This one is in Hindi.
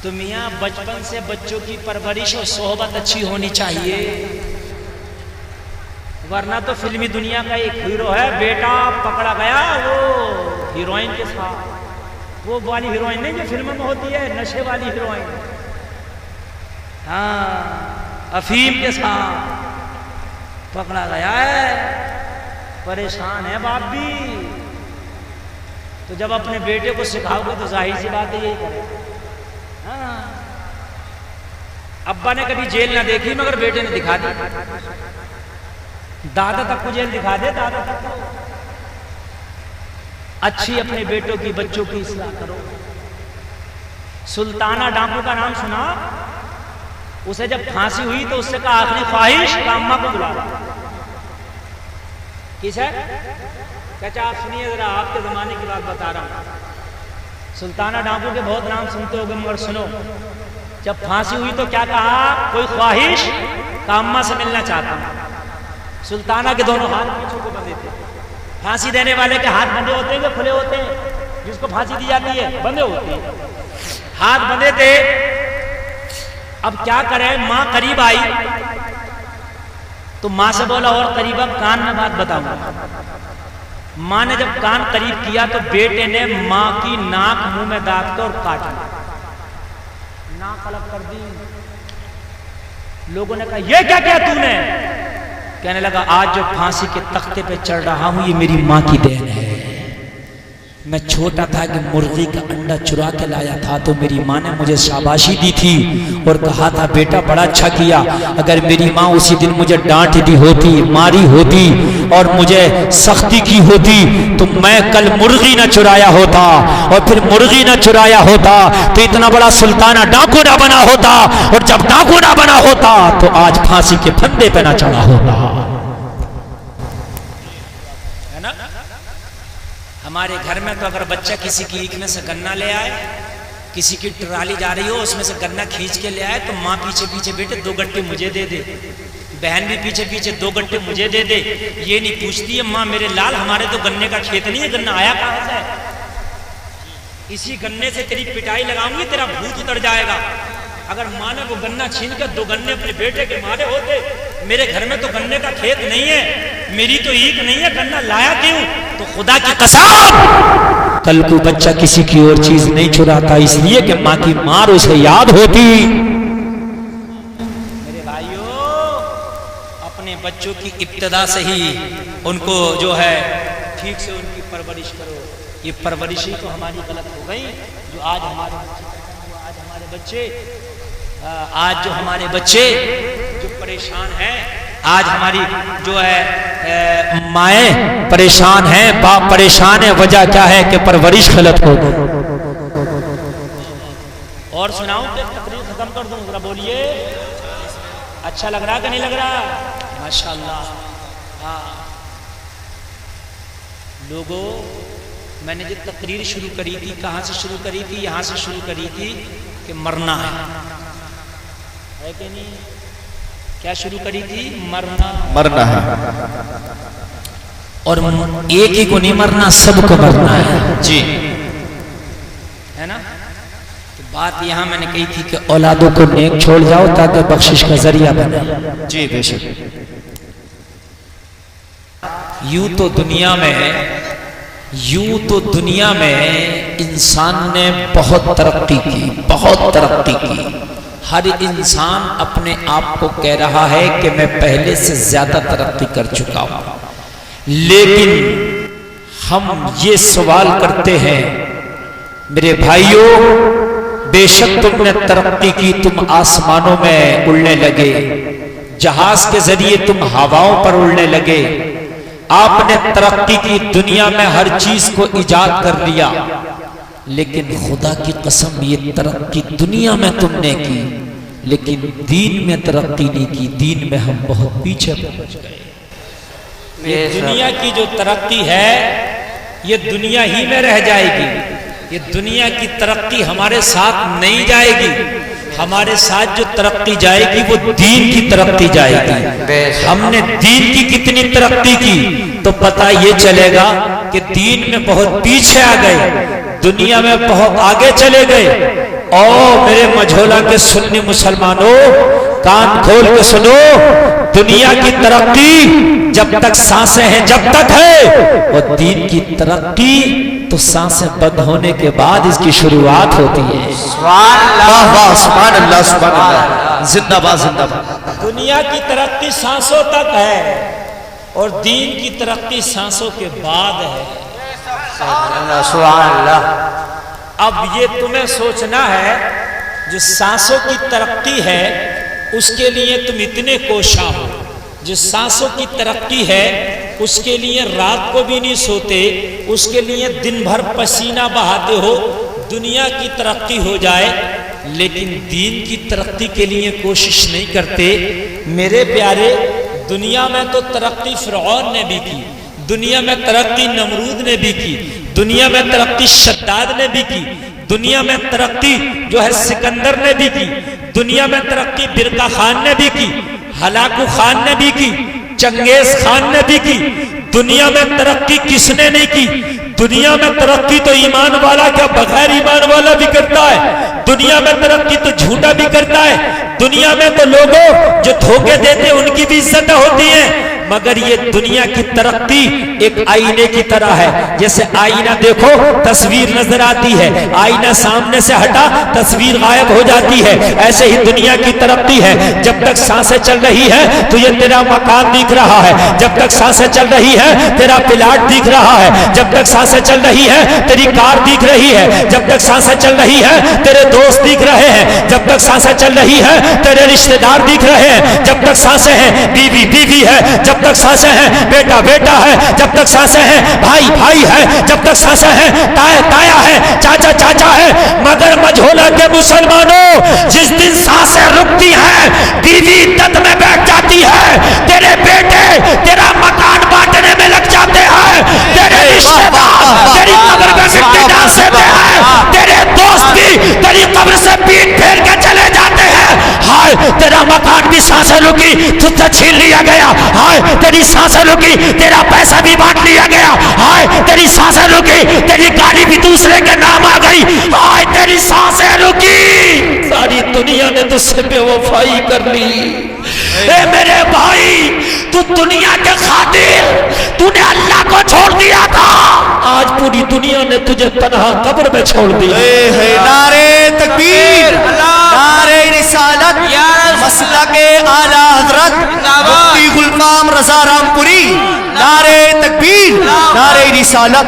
तो मियाँ बचपन से बच्चों की परवरिश और सोहबत अच्छी होनी चाहिए, वरना तो फिल्मी दुनिया का एक हीरो है, बेटा पकड़ा गया वो हीरोइन के साथ, वो वाली हीरोइन नहीं जो फिल्म में होती है, नशे वाली हीरोइन, हाँ अफीम के साथ पकड़ा गया है, परेशान है बाप भी। तो जब अपने बेटे को सिखाओगे तो जाहिर सी बात है यही करेगा। हाँ अब्बा ने कभी जेल ना देखी मगर बेटे ने दिखा दी, दादा तक को जेल दिखा दे, दादा तक को। अच्छी अपने बेटों की बच्चों की इस्लाह करो। सुल्ताना डाकू का नाम सुना? उसे जब फांसी हुई तो उससे कहा आखिरी ख्वाहिश अम्मा को बुला ला। किस है चाचा आप सुनिए जरा, आपके जमाने की बात बता रहा हूं। सुल्ताना डाकू के बहुत नाम सुनते होगे मगर सुनो, जब फांसी हुई तो क्या कहा? कोई ख्वाहिश अम्मा से मिलना चाहता हूं। सुल्ताना के दोनों हाथ पीछे को बंधे थे। फांसी देने वाले के हाथ बंधे होते हैं कि खुले होते हैं? जिसको फांसी दी जाती है बंधे होते हैं, हाथ बंधे थे। अब क्या करें, मां करीब आई तो मां से बोला और करीब, अब कान में बात बताऊंगा। मां ने जब कान करीब किया तो बेटे ने मां की नाक मुंह में दाब कर और काट ली, नाक अलग कर दी। लोगों ने कहा ये क्या किया तूने? कहने लगा आज जो फांसी के तख्ते पे चढ़ रहा हूं ये मेरी मां की देन है। मैं छोटा था कि मुर्गी का अंडा चुरा के लाया था तो मेरी माँ ने मुझे शाबाशी दी थी और कहा था बेटा बड़ा अच्छा किया। अगर मेरी माँ उसी दिन मुझे डांट दी होती, मारी होती और मुझे सख्ती की होती तो मैं कल मुर्गी न चुराया होता, और फिर मुर्गी न चुराया होता तो इतना बड़ा सुल्ताना डाकू ना बना होता, और जब डाकू ना बना होता तो आज फांसी के फंदे पे ना चढ़ा होता। हमारे घर में तो अगर बच्चा किसी की ईख में से गन्ना ले आए, किसी की ट्राली जा रही हो उसमें से गन्ना खींच के ले आए तो माँ पीछे पीछे बेटे 2 गट्टे मुझे दे दे, बहन भी पीछे पीछे 2 गट्टे मुझे दे दे। ये नहीं पूछती है माँ मेरे लाल हमारे तो गन्ने का खेत नहीं है, गन्ना आया कहाँ से? इसी गन्ने से तेरी पिटाई लगाऊंगी, तेरा भूत उतर जाएगा। अगर माँ ने वो गन्ना छीन कर 2 गन्ने अपने बेटे के मारे होते, मेरे घर में तो गन्ने का खेत नहीं है, मेरी तो ईख नहीं है, गन्ना लाया क्यों? तो खुदा की कसम कल को बच्चा किसी की और चीज नहीं चुराता इसलिए कि माँ की मार उसे याद होती। मेरे भाइयों अपने बच्चों की इब्तिदा से ही उनको जो है ठीक से उनकी परवरिश करो। ये परवरिश ही तो हमारी गलत हो गई, जो आज हमारे बच्चे जो परेशान हैं, आज हमारी जो है माएँ परेशान हैं, बाप परेशान है। वजह क्या है कि परवरिश गलत हो गई। और सुनाऊं कि तकरीर खत्म कर दूं? जरा बोलिए, अच्छा लग रहा कि नहीं लग रहा? माशाअल्लाह। हाँ लोगों, मैंने जो तकरीर शुरू करी थी, कहाँ से शुरू करी थी? यहाँ से शुरू करी थी कि मरना है कि नहीं? क्या शुरू करी थी? मरना है। और एक ही को नहीं मरना, सबको मरना है जी, है ना? तो बात यहाँ मैंने कही थी कि औलादों को नेक छोड़ जाओ ताकि बख्शिश का जरिया बने। जी बेशक। यूं तो दुनिया में इंसान ने बहुत तरक्की की। हर इंसान अपने आप को कह रहा है कि मैं पहले से ज्यादा तरक्की कर चुका हूं, लेकिन हम ये सवाल करते हैं मेरे भाइयों, बेशक तुमने तरक्की की, तुम आसमानों में उड़ने लगे, जहाज के जरिए तुम हवाओं पर उड़ने लगे, आपने तरक्की की, दुनिया में हर चीज को इजाद कर लिया, लेकिन खुदा की कसम ये तरक्की दुनिया में तुमने की, लेकिन दीन में तरक्की नहीं की। दीन में हम बहुत पीछे पहुंच गए। ये दुनिया की जो तरक्की है ये दुनिया ही में रह जाएगी, ये दुनिया की तरक्की हमारे साथ नहीं जाएगी। हमारे साथ जो तरक्की जाएगी वो दीन की तरक्की जाएगी। हमने दीन की कितनी तरक्की की तो पता ये चलेगा कि दीन में बहुत पीछे आ गए, दुनिया में बहुत आगे चले गए, ओ मेरे मझोला के सुन्नी मुसलमानों, कान खोल के सुनो। दुनिया की तरक्की जब तक सांसें हैं, जब तक है, और दीन की तरक्की तो सांसें बंद होने के बाद इसकी शुरुआत होती है। वाह वाह, सुभान अल्लाह, सुभान अल्लाह, जिंदाबाद जिंदाबाद। दुनिया की तरक्की सांसों तक है और दीन की तरक्की सांसों के बाद है। सुभान अल्लाह। अब ये तुम्हें सोचना है, जो सांसों की तरक्की है उसके लिए तुम इतने कोशा हो। जो सांसों की तरक्की है उसके लिए रात को भी नहीं सोते, उसके लिए दिन भर पसीना बहाते हो। दुनिया की तरक्की हो जाए लेकिन दीन की तरक्की के लिए कोशिश नहीं करते। मेरे प्यारे, दुनिया में तो तरक्की फिरौन ने भी की, दुनिया में तरक्की नमरूद ने भी की, दुनिया में तरक्की शद्दाद ने भी की, दुनिया में तरक्की जो है सिकंदर ने भी की, दुनिया में तरक्की बिरका खान ने भी की, हलाकू खान ने भी की, चंगेज खान ने भी की। दुनिया में तरक्की किसने नहीं की? दुनिया में तरक्की तो ईमान वाला क्या बगैर ईमान वाला भी करता है। दुनिया में तरक्की तो झूठा भी करता है। दुनिया में तो लोगों जो धोखे देते उनकी भी इज्जत होती है। मगर ये दुनिया की तरक्की एक आईने की तरह है। जैसे आईना देखो, तस्वीर नजर आती है, आईना सामने से हटा तस्वीर गायब हो जाती है। ऐसे ही दुनिया की तरक्की है। जब तक सांसें चल रही है तो ये तेरा मकान दिख रहा है, जब तक सांसें चल रही है तेरा प्लाट दिख रहा है, जब तक सांसें चल रही है तेरी कार दिख रही है, जब तक सांसें चल रही है तेरे दोस्त दिख रहे हैं, जब तक सांसें चल रही है तेरे रिश्तेदार दिख रहे हैं, जब तक सांसें हैं बीवी बीवी है, जब तक सांसें हैं बेटा बेटा है, जब तक सांसें हैं भाई भाई है, जब तक सांसें हैं ताया ताया है, चाचा चाचा है। मगर मझोला के मुसलमानों, जिस दिन सांसें रुकती हैं, बीवी इद्दत में बैठ जाती है, तेरे बेटे तेरा मकान बांटने में लग जाते हैं, तेरे रिश्तेदार तेरी कब्र में मिट्टी डाल देते हैं, तेरे दोस्त भी तेरी कब्र से पीठ फेर के चले जाते हैं। हाय तेरा मकान भी सांसें रुकी, तुझसे छीन लिया गया। हाय तेरी सांसें रुकी, तेरा पैसा भी बांट लिया गया। हाय तेरी सांसें रुकी, तेरी गाड़ी भी दूसरे के नाम आ गई। हाय तेरी सांसें रुकी, सारी दुनिया ने तुझसे बेवफाई कर ली। ए मेरे भाई, तू दुनिया के खातिर तूने अल्लाह को छोड़ दिया था, आज पूरी दुनिया ने तुझे तन्हा कब्र में छोड़ दिया। नारे तकबीर, नारे रिसालत, मसला के आला हजरत मुफ्ती गुलफाम रजा रामपुरी, नारे तकबीर, नारे रिसालत।